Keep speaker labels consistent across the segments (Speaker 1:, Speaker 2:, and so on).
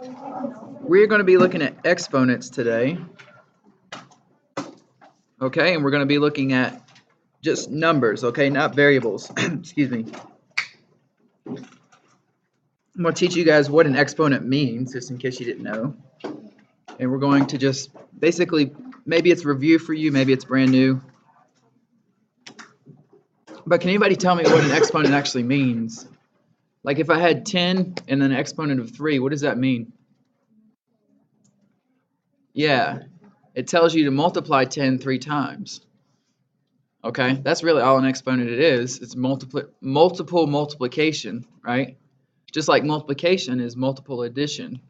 Speaker 1: We're going to be looking at exponents today. Okay, and we're going to be looking at just numbers, okay, not variables. Excuse me. I'm going to teach you guys what an exponent means, just in case you didn't know. And we're going to just basically, maybe it's review for you, maybe it's brand new. But can anybody tell me what an exponent actually means? Like if I had 10 and then an exponent of 3, what does that mean? Yeah, it tells you to multiply 10 3 times. Okay, that's really all an exponent it is. It's multiple multiplication, right? Just like multiplication is multiple addition.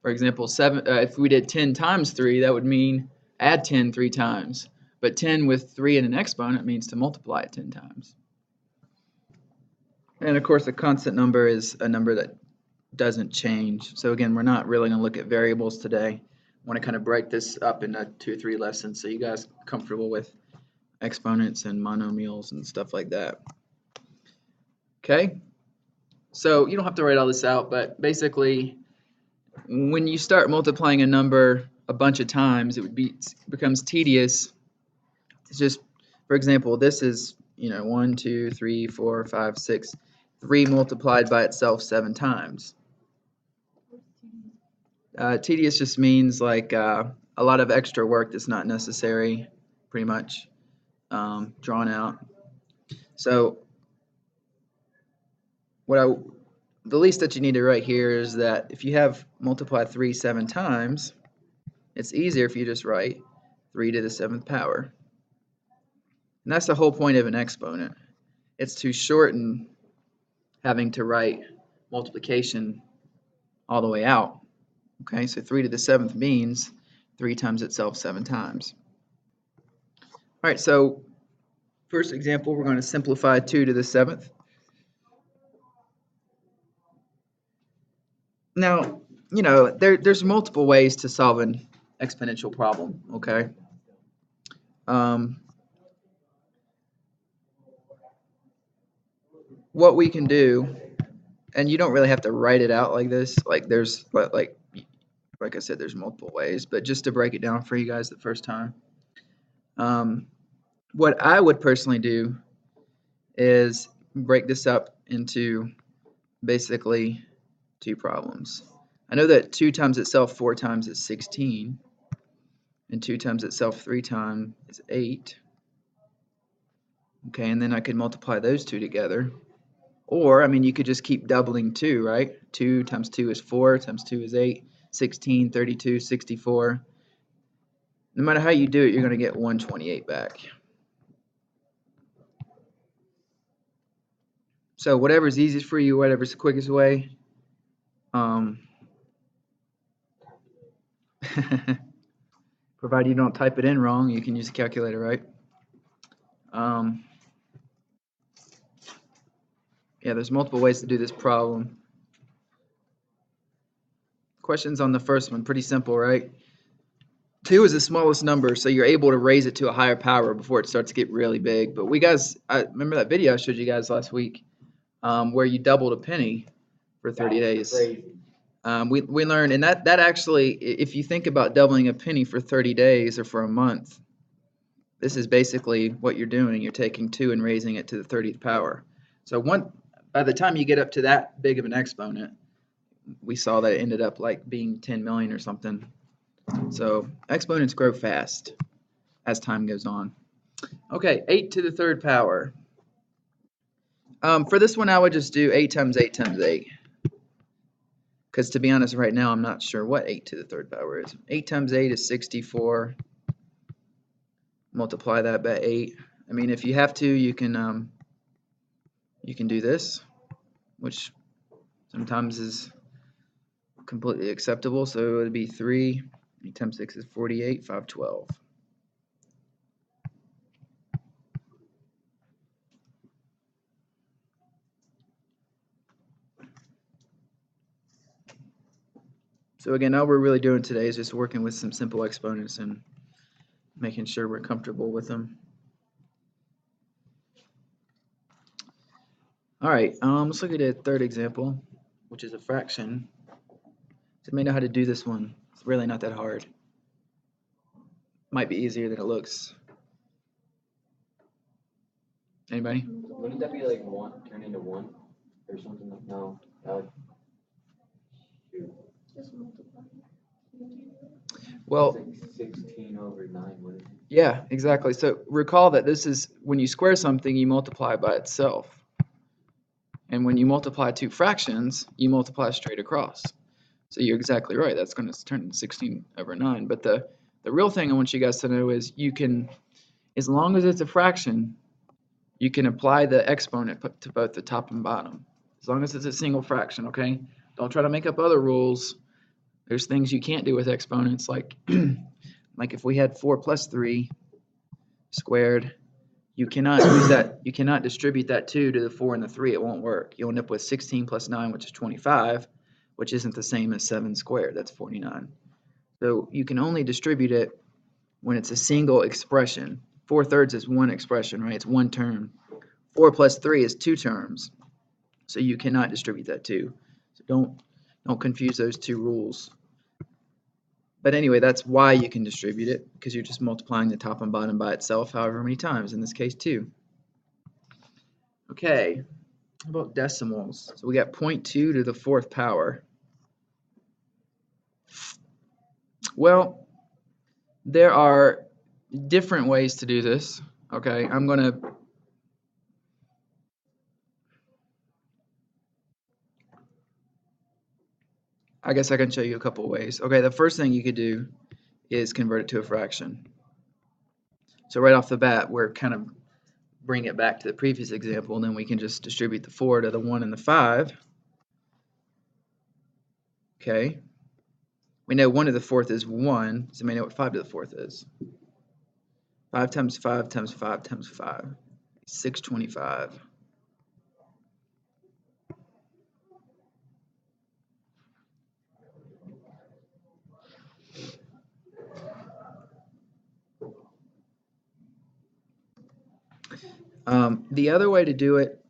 Speaker 1: For example, if we did 10 times 3, that would mean add 10 3 times. But 10 with 3 in an exponent means to multiply it 10 times. And of course, a constant number is a number that doesn't change. So again, we're not really going to look at variables today. I want to kind of break this up into 2 or 3 lessons so you guys are comfortable with exponents and monomials and stuff like that. Okay, so you don't have to write all this out, but basically when you start multiplying a number a bunch of times, it becomes tedious. It's just, for example, this is 1 2 3 4 5 6, 3 multiplied by itself 7 times. Tedious just means like a lot of extra work that's not necessary, pretty much drawn out. So the least that you need to write here is that if you have multiply 3 7 times, it's easier if you just write 3 to the 7th power. And that's the whole point of an exponent. It's to shorten having to write multiplication all the way out. Okay, so 3 to the 7th means 3 times itself 7 times. All right, so first example, we're going to simplify 2 to the 7th. Now, there's multiple ways to solve an exponential problem, okay? What we can do, and you don't really have to write it out like this, like I said, there's multiple ways, but just to break it down for you guys the first time, what I would personally do is break this up into basically 2 problems. I know that 2 times itself 4 times is 16, and 2 times itself 3 times is 8. Okay, and then I could multiply those 2 together. Or, I mean, you could just keep doubling 2, right? 2 times 2 is 4, times 2 is 8, 16, 32, 64. No matter how you do it, you're going to get 128 back. So whatever's easiest for you, whatever's the quickest way. Provided you don't type it in wrong, you can use a calculator, right? Yeah, there's multiple ways to do this problem. Questions on the first one, pretty simple, right? 2 is the smallest number, so you're able to raise it to a higher power before it starts to get really big. But I remember that video I showed you guys last week where you doubled a penny for 30 days. We learned, and that actually, if you think about doubling a penny for 30 days or for a month, this is basically what you're doing. You're taking 2 and raising it to the 30th power. So by the time you get up to that big of an exponent, we saw that it ended up like being 10 million or something. So exponents grow fast as time goes on. Okay, 8 to the 3rd power. For this one, I would just do 8 times 8 times 8. Because to be honest, right now, I'm not sure what 8 to the 3rd power is. 8 times 8 is 64. Multiply that by 8. I mean, if you have to, you can do this, which sometimes is completely acceptable. So it would be 3. 8 times 6 is 48. 512. So again, all we're really doing today is just working with some simple exponents and making sure we're comfortable with them. All right, let's look at a third example, which is a fraction. Does anybody know how to do this one? It's really not that hard. Might be easier than it looks. Anybody?
Speaker 2: Wouldn't that be like 1 turn into 1 or something? Like, no, that would. Shoot.
Speaker 3: Just multiply.
Speaker 1: Well,
Speaker 2: It's like 16 over 9, wouldn't it?
Speaker 1: yeah, exactly. So recall that this is when you square something, you multiply by itself. And when you multiply two fractions, you multiply straight across. So you're exactly right. That's going to turn into 16 over 9. But the real thing I want you guys to know is you can, as long as it's a fraction, you can apply the exponent to both the top and bottom. As long as it's a single fraction, okay? Don't try to make up other rules. There's things you can't do with exponents, like like if we had 4 plus 3 squared, you cannot use that. You cannot distribute that 2 to the 4 and the 3. It won't work. You'll end up with 16 plus 9, which is 25, which isn't the same as 7 squared. That's 49. So you can only distribute it when it's a single expression. 4/3 is one expression, right? It's one term. 4 plus 3 is two terms. So you cannot distribute that 2. So don't confuse those two rules. But anyway, that's why you can distribute it, because you're just multiplying the top and bottom by itself however many times, in this case 2. Okay, how about decimals? So we got 0.2 to the 4th power. Well, there are different ways to do this. Okay, I guess I can show you a couple ways. Okay, the first thing you could do is convert it to a fraction. So right off the bat, we're kind of bring it back to the previous example, and then we can just distribute the 4 to the 1 and the 5. Okay. We know 1 to the 4th is 1, so we know what 5 to the 4th is. 5 times 5 times 5 times 5. 625. The other way to do it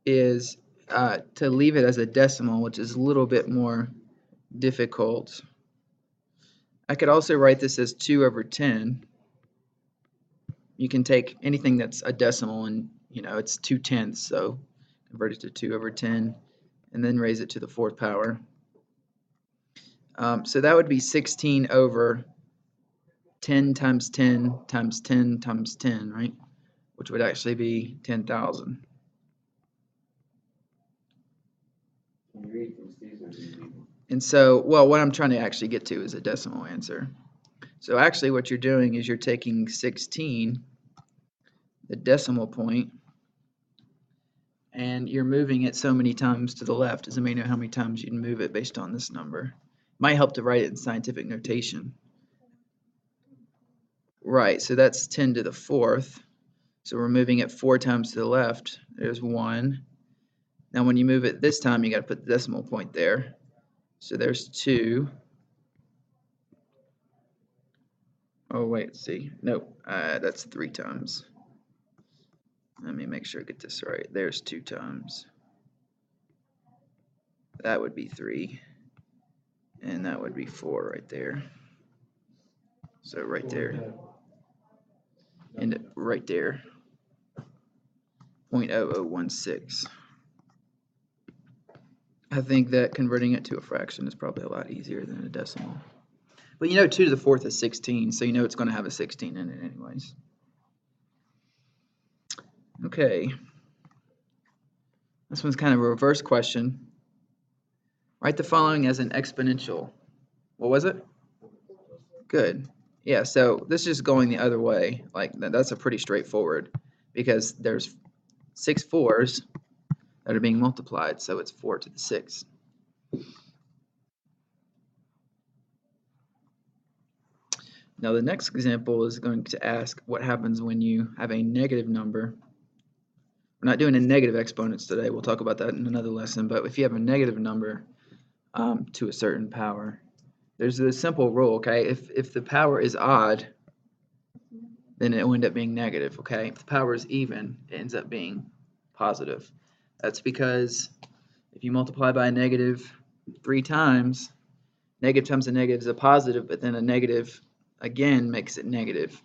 Speaker 1: is to leave it as a decimal, which is a little bit more difficult. I could also write this as 2 over 10. You can take anything that's a decimal and, it's 2/10, so convert it to 2 over 10 and then raise it to the 4th power. So that would be 16 over 10 times 10 times 10 times 10, right? Which would actually be 10,000.
Speaker 2: Can you read from Caesar?
Speaker 1: And so, well, what I'm trying to actually get to is a decimal answer. So actually what you're doing is you're taking 16, the decimal point, and you're moving it so many times to the left. Does anybody know how many times you can move it based on this number? Might help to write it in scientific notation. Right, so that's 10 to the 4th. So we're moving it 4 times to the left. There's 1. Now when you move it this time, you got to put the decimal point there. So there's 2. Oh, wait, let's see. Nope, that's 3 times. Let me make sure I get this right. There's 2 times. That would be 3. And that would be 4 right there. So right there. And right there. 0.0016. I think that converting it to a fraction is probably a lot easier than a decimal. But 2 to the 4th is 16, so it's going to have a 16 in it anyways. Okay. This one's kind of a reverse question. Write the following as an exponential. What was it? Good. Yeah, so this is just going the other way. Like, that's a pretty straightforward, because there's 6 4s that are being multiplied, so it's 4 to the 6. Now the next example is going to ask what happens when you have a negative number. We're not doing a negative exponents today. We'll talk about that in another lesson. But if you have a negative number to a certain power, there's a simple rule, okay? If the power is odd, then it will end up being negative, okay? If the power is even, it ends up being positive. That's because if you multiply by a negative 3 times, Negative times a negative is a positive, but then a negative again makes it negative.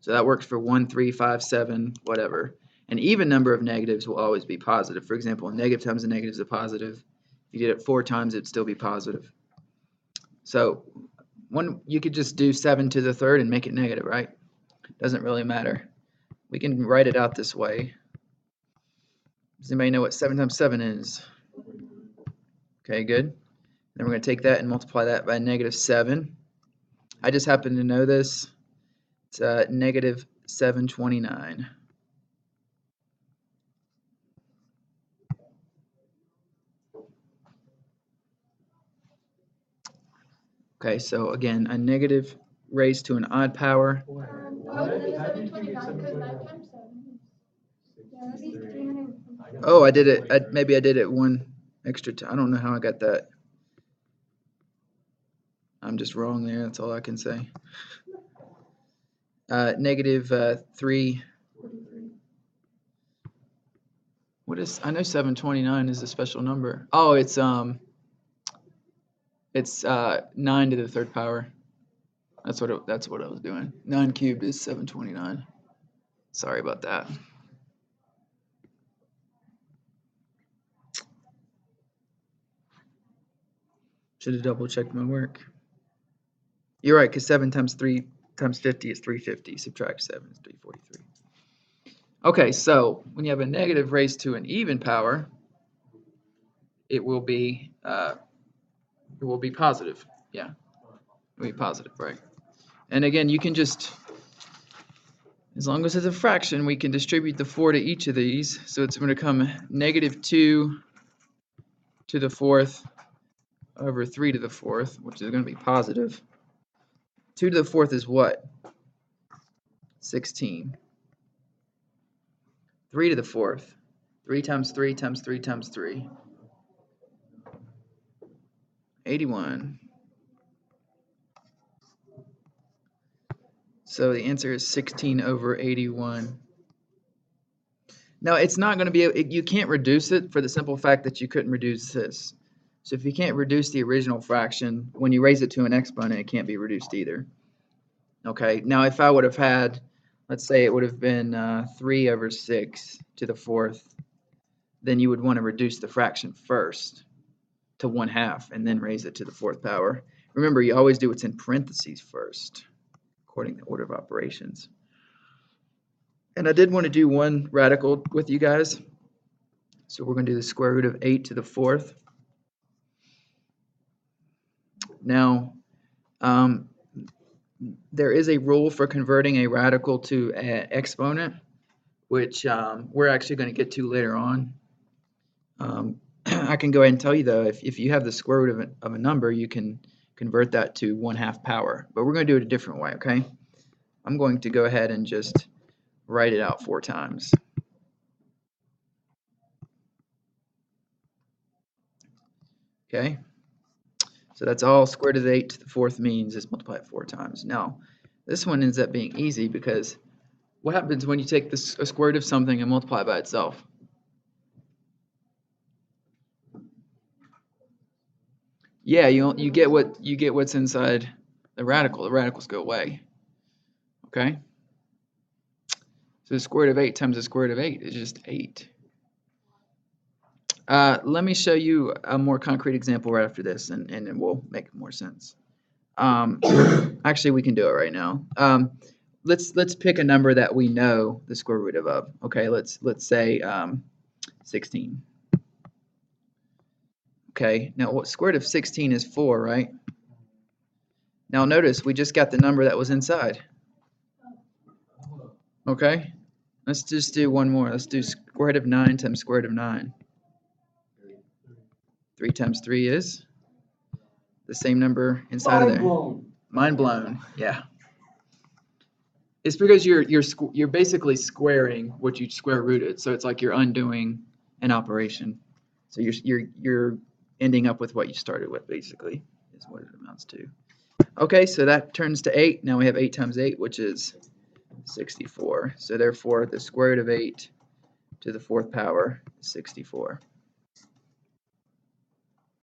Speaker 1: So that works for 1, 3, 5, 7, whatever. An even number of negatives will always be positive. For example, a negative times a negative is a positive. If you did it 4 times, it'd still be positive. So you could just do 7 to the third and make it negative, right? Doesn't really matter. We can write it out this way. Does anybody know what 7 times 7 is? Okay, good. Then we're going to take that and multiply that by negative 7. I just happen to know this. It's negative 729. Okay, so again, a negative raised to an odd power.
Speaker 3: How did it 729? Because 9 times 7 is 300.
Speaker 1: Oh, I did it. Maybe I did it one extra time. I don't know how I got that. I'm just wrong there. That's all I can say. Negative 3. What is? I know 729 is a special number. Oh, it's 9 to the third power. That's what I was doing. 9 cubed is 729. Sorry about that. Should have double checked my work. You're right, because 7 times 3 times 50 is 350. Subtract 7 is 343. Okay, so when you have a negative raised to an even power, it will be positive. Yeah, it will be positive, right? And again, you can just, as long as it's a fraction, we can distribute the 4 to each of these. So it's going to come negative 2 to the fourth over 3 to the fourth, which is going to be positive. 2 to the fourth is what? 16. 3 to the fourth. 3 times 3 times 3 times 3. 81. So the answer is 16 over 81. Now, it's not going to be, you can't reduce it for the simple fact that you couldn't reduce this. So if you can't reduce the original fraction, when you raise it to an exponent, it can't be reduced either. Okay, now if I would have had, let's say it would have been 3 over 6 to the fourth, then you would want to reduce the fraction first to 1/2 and then raise it to the fourth power. Remember, you always do what's in parentheses first, according to the order of operations. And I did want to do one radical with you guys. So we're going to do the square root of 8 to the fourth. Now, there is a rule for converting a radical to an exponent, which we're actually going to get to later on. I can go ahead and tell you, though, if you have the square root of a number, you can convert that to 1/2 power. But we're going to do it a different way, okay? I'm going to go ahead and just write it out 4 times. Okay? So that's all square root of 8 to the fourth means is multiply it 4 times. Now, this one ends up being easy because what happens when you take a square root of something and multiply it by itself? Yeah, you get what's inside the radical. The radicals go away. Okay? So the square root of 8 times the square root of 8 is just 8. Let me show you a more concrete example right after this, and it will make more sense. Actually, we can do it right now. Let's pick a number that we know the square root of. Okay, let's say 16. Okay, now what square root of 16 is 4, right? Now notice we just got the number that was inside. Okay, let's just do one more. Let's do square root of 9 times square root of 9. 3 times 3 is the same number inside of there. Mind blown. Yeah. It's because you're basically squaring what you square rooted, so it's like you're undoing an operation. So you're ending up with what you started with, basically, is what it amounts to. Okay, so that turns to 8. Now we have 8 times 8, which is 64. So therefore, the square root of 8 to the fourth power is 64.